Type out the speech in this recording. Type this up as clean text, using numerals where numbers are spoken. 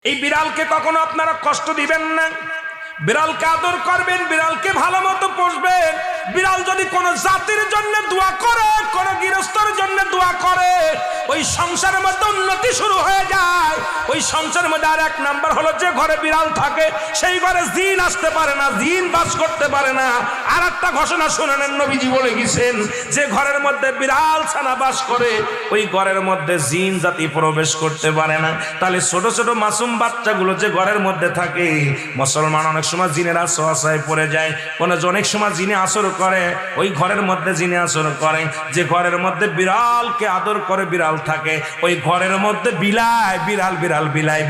এই বিড়ালকে কখনো আপনারা কষ্ট দিবেন না, বিড়ালকে আদর করবেন, বিড়ালকে ভালো মতো পুষবেন। বিড়াল যদি কোনো জাতির জন্য দোয়া করে, কোনো গৃহস্থর জন্য দোয়া করে, ওই সংসারের মধ্যে উন্নতি শুরু হয়ে যায়। ওই সংসারের মধ্যে আর এক নাম্বার হলো, যে ঘরে বিড়াল থাকে সেই ঘরে জিন আসতে পারে না, জিন বাস করতে পারে না। আর একটা ঘোষণা শুনেন, নবীজি বলে গেছেন, যে ঘরের মধ্যে বিড়াল ছানা বাস করে ওই ঘরের মধ্যে জিন জাতি প্রবেশ করতে পারে না। তাহলে ছোট ছোট মাসুম বাচ্চাগুলো যে ঘরের মধ্যে থাকে, মুসলমান অনেক সময় জিনের আশ্রয় পড়ে যায়, অনেক সময় জিনে আসর করে, ওই ঘরের মধ্যে জিনে আসর করে। যে ঘরের মধ্যে বিড়ালকে আদর করে বিড়াল থাকে, ওই ঘরের মধ্যে বিড়াল বিড়াল বিড়াল বিলাই